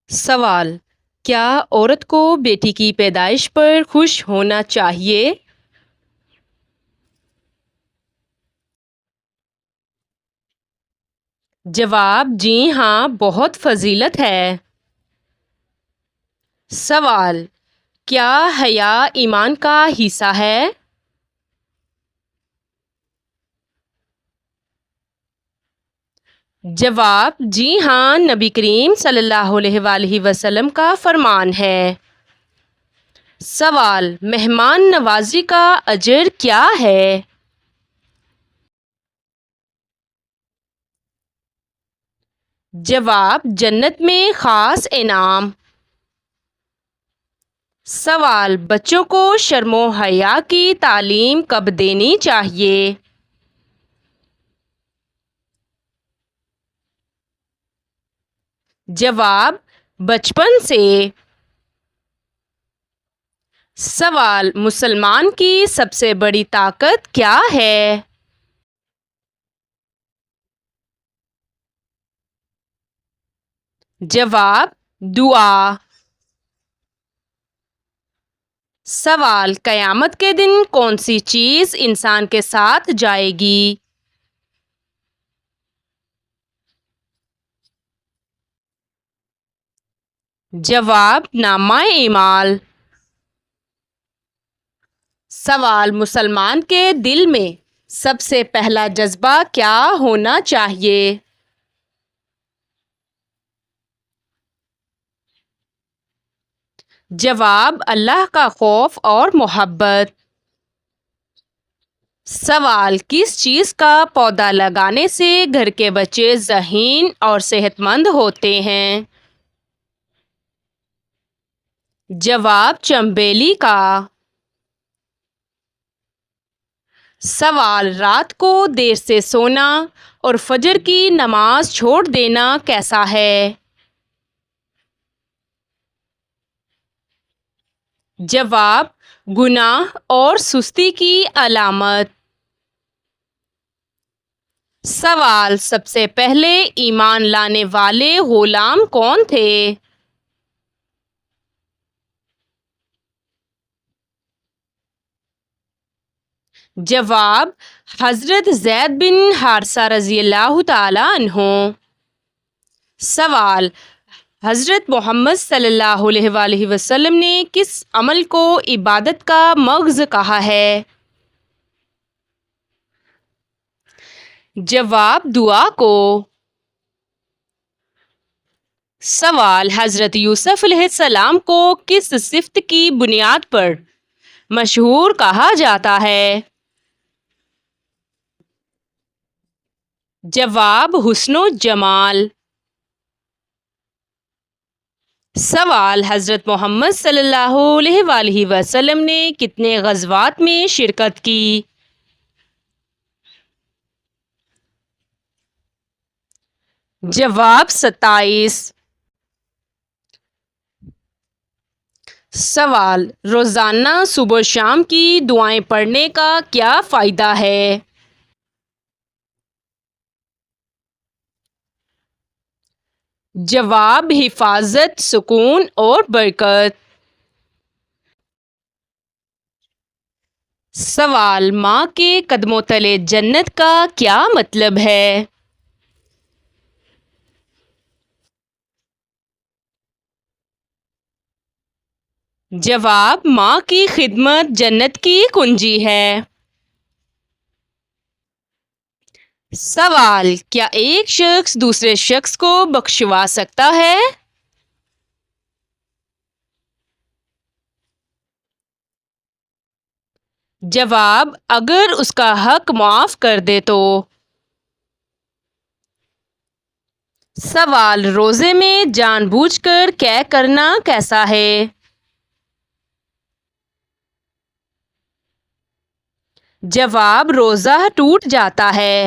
سوال: کیا عورت کو بیٹی کی پیدائش پر خوش ہونا چاہیے؟ جواب: جی ہاں، بہت فضیلت ہے۔ سوال: کیا حیا ایمان کا حصہ ہے؟ جواب: جی ہاں، نبی کریم صلی اللہ علیہ وآلہ وسلم کا فرمان ہے۔ سوال: مہمان نوازی کا اجر کیا ہے؟ جواب: جنت میں خاص انعام۔ سوال: بچوں کو شرم و حیا کی تعلیم کب دینی چاہیے؟ جواب: بچپن سے۔ سوال: مسلمان کی سب سے بڑی طاقت کیا ہے؟ جواب: دعا۔ سوال: قیامت کے دن کون سی چیز انسان کے ساتھ جائے گی؟ جواب: نامہ اعمال۔ سوال: مسلمان کے دل میں سب سے پہلا جذبہ کیا ہونا چاہیے؟ جواب: اللہ کا خوف اور محبت۔ سوال: کس چیز کا پودا لگانے سے گھر کے بچے ذہین اور صحت مند ہوتے ہیں؟ جواب: چنبیلی کا۔ سوال: رات کو دیر سے سونا اور فجر کی نماز چھوڑ دینا کیسا ہے؟ جواب: گناہ اور سستی کی علامت۔ سوال: سب سے پہلے ایمان لانے والے غلام کون تھے؟ جواب: حضرت زید بن حارثہ رضی اللہ تعالی عنہ۔ سوال: حضرت محمد صلی اللہ علیہ وآلہ وسلم نے کس عمل کو عبادت کا مغز کہا ہے؟ جواب: دعا کو۔ سوال: حضرت یوسف علیہ السلام کو کس صفت کی بنیاد پر مشہور کہا جاتا ہے؟ جواب: حسن و جمال۔ سوال: حضرت محمد صلی اللہ علیہ وآلہ وسلم نے کتنے غزوات میں شرکت کی؟ جواب: 27۔ سوال: روزانہ صبح و شام کی دعائیں پڑھنے کا کیا فائدہ ہے؟ جواب: حفاظت، سکون اور برکت۔ سوال: ماں کے قدموں تلے جنت کا کیا مطلب ہے؟ جواب: ماں کی خدمت جنت کی کنجی ہے۔ سوال: کیا ایک شخص دوسرے شخص کو بخشوا سکتا ہے؟ جواب: اگر اس کا حق معاف کر دے تو۔ سوال: روزے میں جان بوجھ کر قے کرنا کیسا ہے؟ جواب: روزہ ٹوٹ جاتا ہے۔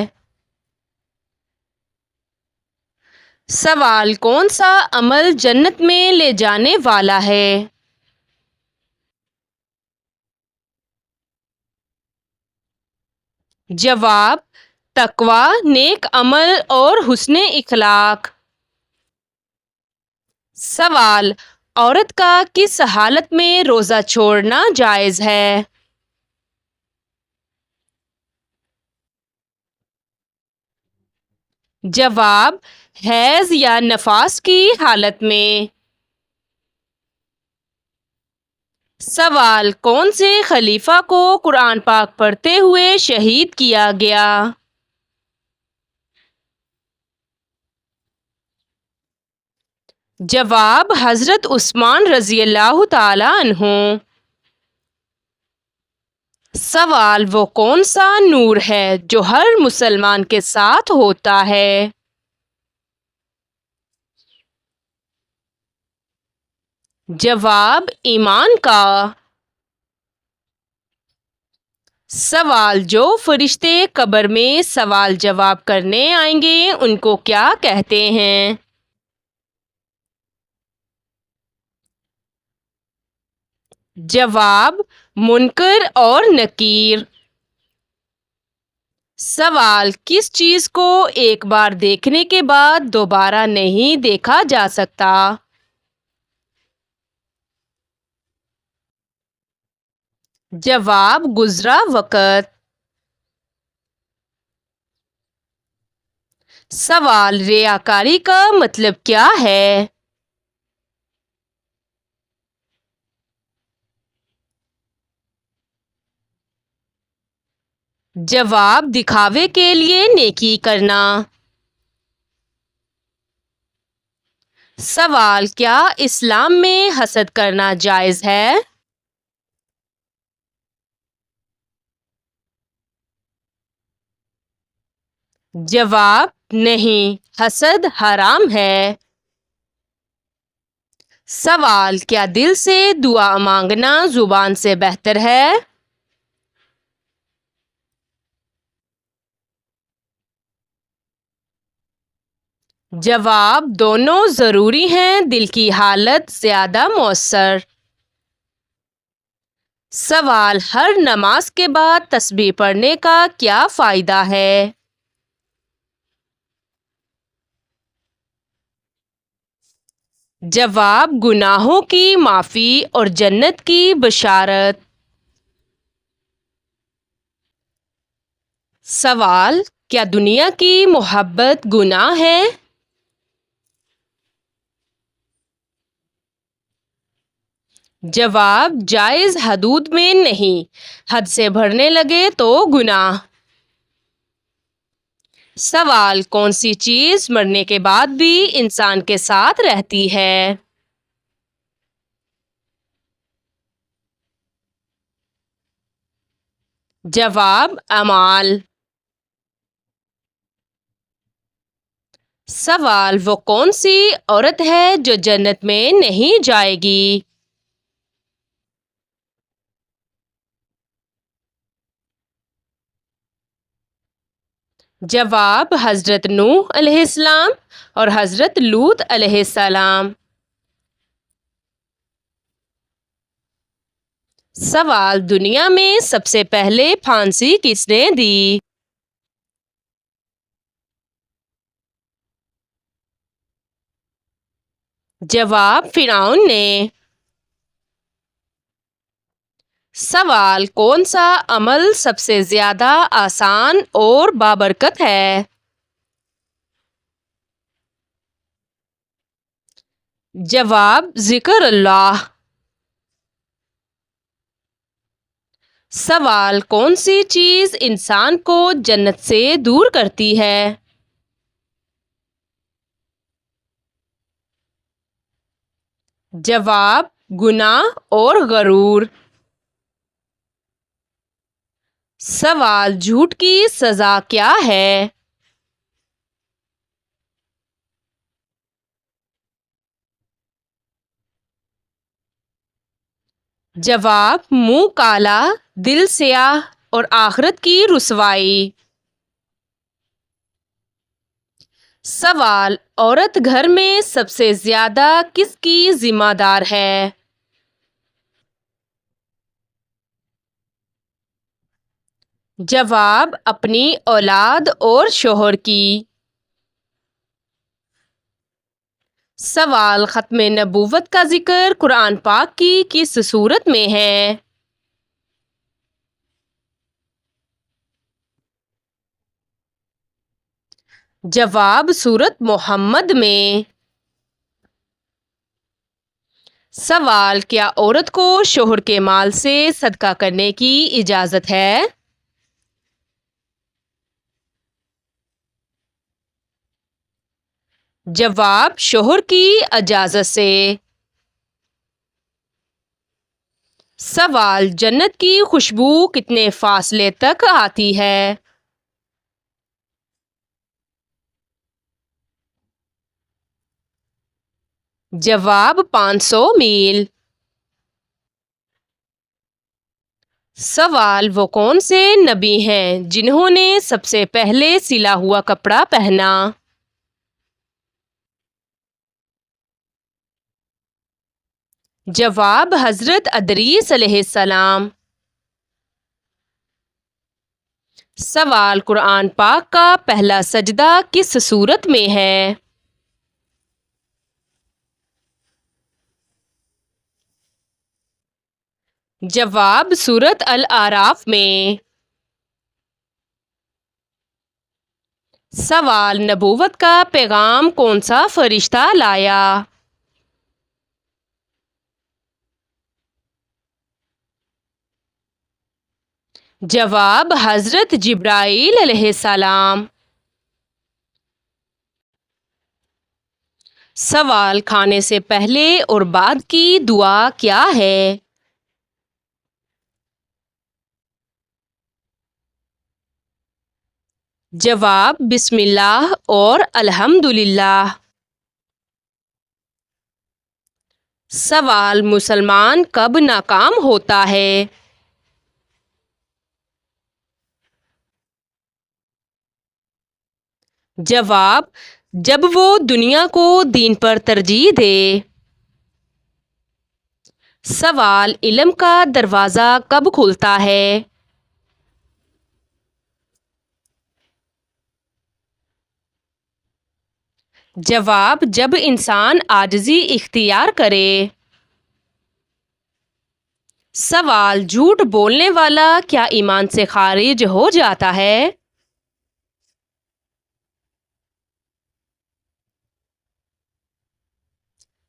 سوال: کون سا عمل جنت میں لے جانے والا ہے؟ جواب: تقویٰ، نیک عمل اور حسن اخلاق۔ سوال: عورت کا کس حالت میں روزہ چھوڑنا جائز ہے؟ جواب: حیض یا نفاس کی حالت میں۔ سوال: کون سے خلیفہ کو قرآن پاک پڑھتے ہوئے شہید کیا گیا؟ جواب: حضرت عثمان رضی اللہ تعالی عنہ۔ سوال: وہ کون سا نور ہے جو ہر مسلمان کے ساتھ ہوتا ہے؟ جواب: ایمان کا۔ سوال: جو فرشتے قبر میں سوال جواب کرنے آئیں گے ان کو کیا کہتے ہیں؟ جواب: منکر اور نکیر۔ سوال: کس چیز کو ایک بار دیکھنے کے بعد دوبارہ نہیں دیکھا جا سکتا؟ جواب: گزرا وقت۔ سوال: ریاکاری کا مطلب کیا ہے؟ جواب: دکھاوے کے لیے نیکی کرنا۔ سوال: کیا اسلام میں حسد کرنا جائز ہے؟ جواب: نہیں، حسد حرام ہے۔ سوال: کیا دل سے دعا مانگنا زبان سے بہتر ہے؟ جواب: دونوں ضروری ہیں، دل کی حالت زیادہ مؤثر۔ سوال: ہر نماز کے بعد تسبیح پڑھنے کا کیا فائدہ ہے؟ جواب: گناہوں کی معافی اور جنت کی بشارت۔ سوال: کیا دنیا کی محبت گناہ ہے؟ جواب: جائز حدود میں نہیں، حد سے بڑھنے لگے تو گناہ۔ سوال: کون سی چیز مرنے کے بعد بھی انسان کے ساتھ رہتی ہے؟ جواب: اعمال۔ سوال: وہ کون سی عورت ہے جو جنت میں نہیں جائے گی؟ جواب: حضرت نوح علیہ السلام اور حضرت لوط علیہ السلام۔ سوال: دنیا میں سب سے پہلے پھانسی کس نے دی؟ جواب: فرعون نے۔ سوال: کون سا عمل سب سے زیادہ آسان اور بابرکت ہے؟ جواب: ذکر اللہ۔ سوال: کون سی چیز انسان کو جنت سے دور کرتی ہے؟ جواب: گناہ اور غرور۔ سوال: جھوٹ کی سزا کیا ہے؟ جواب: منہ کالا، دل سیاہ اور آخرت کی رسوائی۔ سوال: عورت گھر میں سب سے زیادہ کس کی ذمہ دار ہے؟ جواب: اپنی اولاد اور شوہر کی۔ سوال ختم نبوت کا ذکر قرآن پاک کی کس سورت میں ہے؟ جواب سورت محمد میں۔ سوال کیا عورت کو شوہر کے مال سے صدقہ کرنے کی اجازت ہے؟ جواب شوہر کی اجازت سے۔ سوال جنت کی خوشبو کتنے فاصلے تک آتی ہے؟ جواب 500 میل۔ سوال وہ کون سے نبی ہیں جنہوں نے سب سے پہلے سلا ہوا کپڑا پہنا؟ جواب حضرت ادریس علیہ السلام۔ سوال قرآن پاک کا پہلا سجدہ کس سورت میں ہے؟ جواب سورت الاعراف میں۔ سوال نبوت کا پیغام کون سا فرشتہ لایا؟ جواب حضرت جبرائیل علیہ السلام۔ سوال کھانے سے پہلے اور بعد کی دعا کیا ہے؟ جواب بسم اللہ اور الحمدللہ۔ سوال مسلمان کب ناکام ہوتا ہے؟ جواب جب وہ دنیا کو دین پر ترجیح دے۔ سوال علم کا دروازہ کب کھلتا ہے؟ جواب جب انسان عاجزی اختیار کرے۔ سوال جھوٹ بولنے والا کیا ایمان سے خارج ہو جاتا ہے؟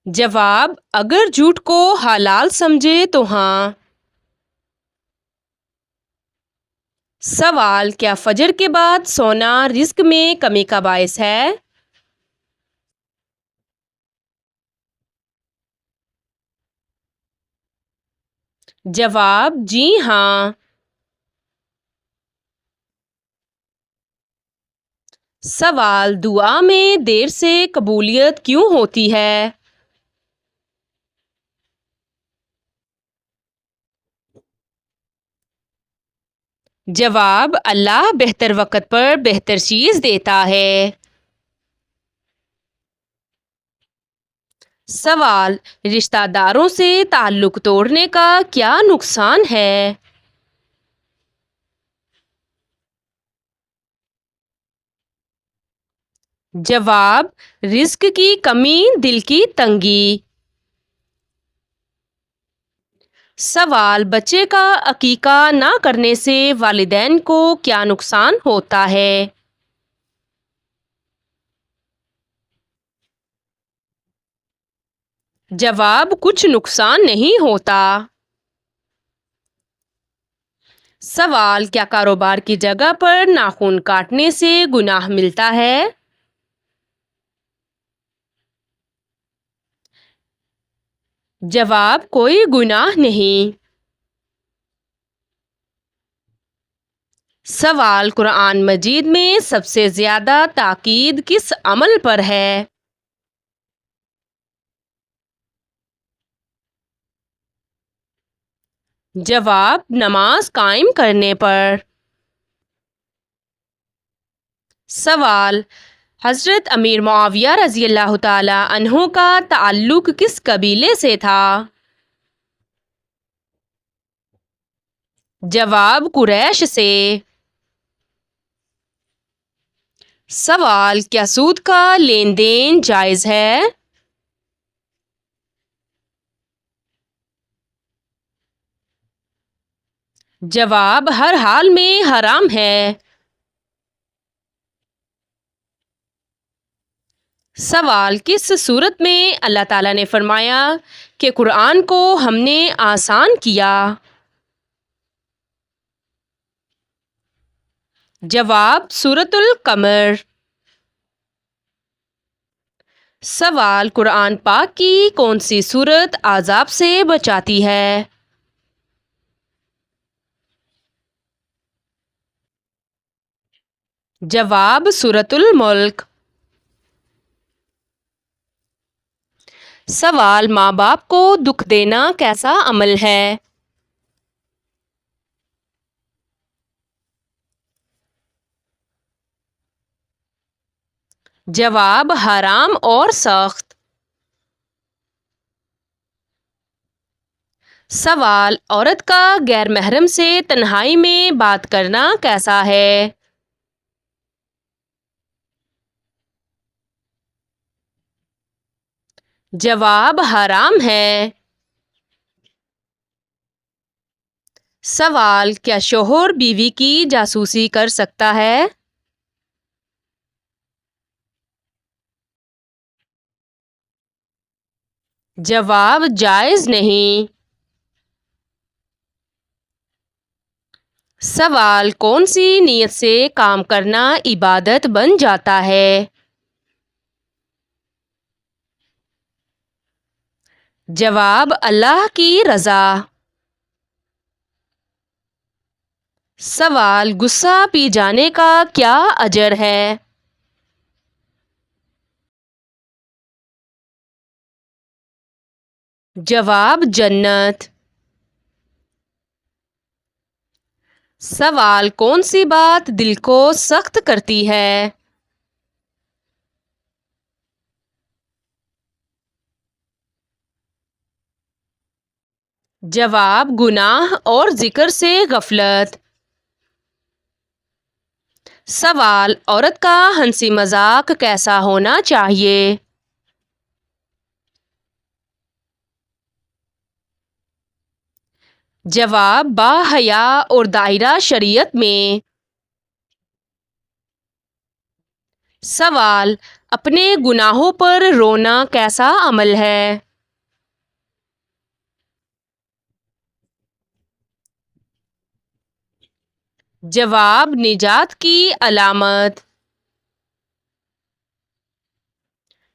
جواب اگر جھوٹ کو حلال سمجھے تو ہاں۔ سوال کیا فجر کے بعد سونا رزق میں کمی کا باعث ہے؟ جواب جی ہاں۔ سوال دعا میں دیر سے قبولیت کیوں ہوتی ہے؟ جواب اللہ بہتر وقت پر بہتر چیز دیتا ہے۔ سوال رشتہ داروں سے تعلق توڑنے کا کیا نقصان ہے؟ جواب رزق کی کمی، دل کی تنگی۔ سوال بچے کا عقیقہ نہ کرنے سے والدین کو کیا نقصان ہوتا ہے؟ جواب کچھ نقصان نہیں ہوتا۔ سوال کیا کاروبار کی جگہ پر ناخن کاٹنے سے گناہ ملتا ہے؟ جواب کوئی گناہ نہیں۔ سوال قرآن مجید میں سب سے زیادہ تاکید کس عمل پر ہے؟ جواب نماز قائم کرنے پر۔ سوال حضرت امیر معاویہ رضی اللہ تعالی عنہ کا تعلق کس قبیلے سے تھا؟ جواب قریش سے۔ سوال کیا سود کا لین دین جائز ہے؟ جواب ہر حال میں حرام ہے۔ سوال کس صورت میں اللہ تعالیٰ نے فرمایا کہ قرآن کو ہم نے آسان کیا؟ جواب سورۃ القمر۔ سوال قرآن پاک کی کون سی سورت عذاب سے بچاتی ہے؟ جواب سورۃ الملک۔ سوال ماں باپ کو دکھ دینا کیسا عمل ہے؟ جواب حرام اور سخت۔ سوال عورت کا غیر محرم سے تنہائی میں بات کرنا کیسا ہے؟ جواب حرام ہے۔ سوال کیا شوہر بیوی کی جاسوسی کر سکتا ہے؟ جواب جائز نہیں۔ سوال کون سی نیت سے کام کرنا عبادت بن جاتا ہے؟ جواب اللہ کی رضا۔ سوال غصہ پی جانے کا کیا اجر ہے؟ جواب جنت۔ سوال کون سی بات دل کو سخت کرتی ہے؟ جواب گناہ اور ذکر سے غفلت۔ سوال عورت کا ہنسی مذاق کیسا ہونا چاہیے؟ جواب باحیا اور دائرہ شریعت میں۔ سوال اپنے گناہوں پر رونا کیسا عمل ہے؟ جواب نجات کی علامت۔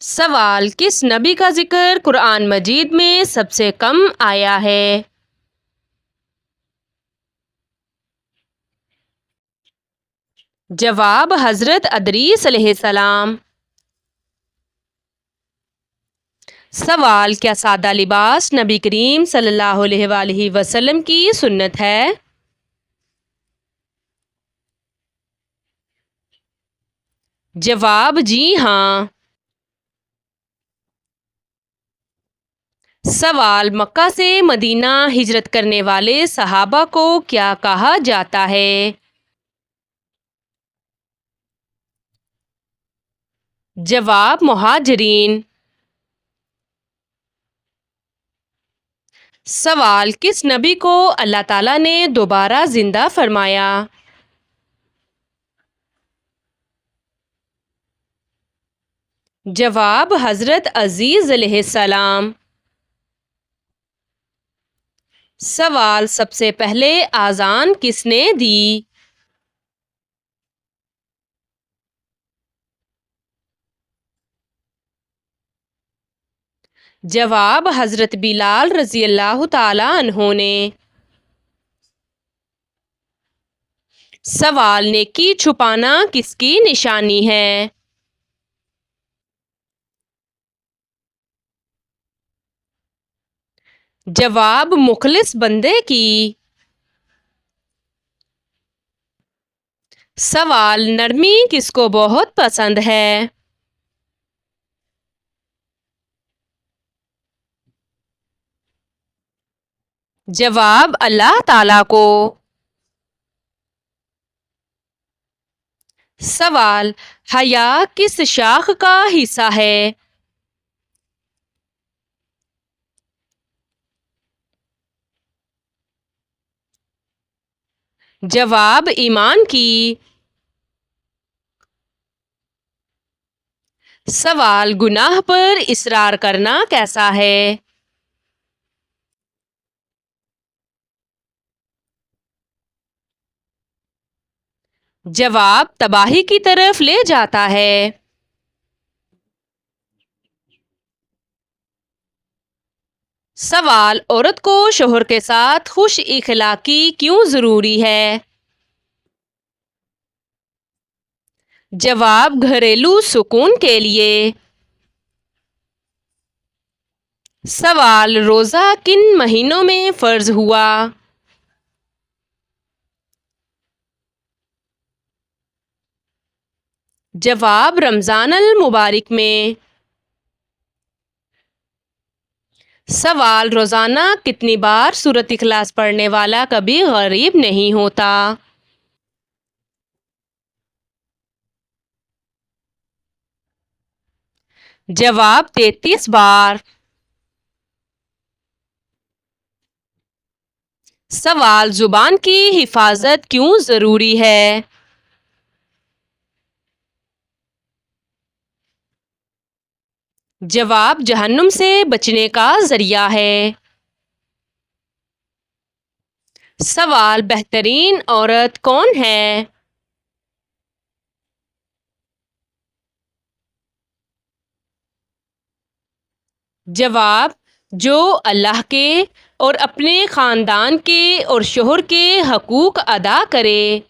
سوال کس نبی کا ذکر قرآن مجید میں سب سے کم آیا ہے؟ جواب حضرت ادریس علیہ السلام۔ سوال کیا سادہ لباس نبی کریم صلی اللہ علیہ وآلہ وسلم کی سنت ہے؟ جواب جی ہاں۔ سوال مکہ سے مدینہ ہجرت کرنے والے صحابہ کو کیا کہا جاتا ہے؟ جواب مہاجرین۔ سوال کس نبی کو اللہ تعالیٰ نے دوبارہ زندہ فرمایا؟ جواب حضرت عزیز علیہ السلام۔ سوال سب سے پہلے اذان کس نے دی؟ جواب حضرت بلال رضی اللہ تعالی عنہ نے۔ سوال نیکی چھپانا کس کی نشانی ہے؟ جواب مخلص بندے کی۔ سوال نرمی کس کو بہت پسند ہے؟ جواب اللہ تعالیٰ کو۔ سوال حیا کس شاخ کا حصہ ہے؟ جواب ایمان کی۔ سوال گناہ پر اصرار کرنا کیسا ہے؟ جواب تباہی کی طرف لے جاتا ہے۔ سوال عورت کو شوہر کے ساتھ خوش اخلاقی کیوں ضروری ہے؟ جواب گھریلو سکون کے لیے۔ سوال روزہ کن مہینوں میں فرض ہوا؟ جواب رمضان المبارک میں۔ سوال روزانہ کتنی بار سورۃ اخلاص پڑھنے والا کبھی غریب نہیں ہوتا؟ جواب 33 بار۔ سوال زبان کی حفاظت کیوں ضروری ہے؟ جواب جہنم سے بچنے کا ذریعہ ہے۔ سوال بہترین عورت کون ہے؟ جواب جو اللہ کے اور اپنے خاندان کے اور شوہر کے حقوق ادا کرے۔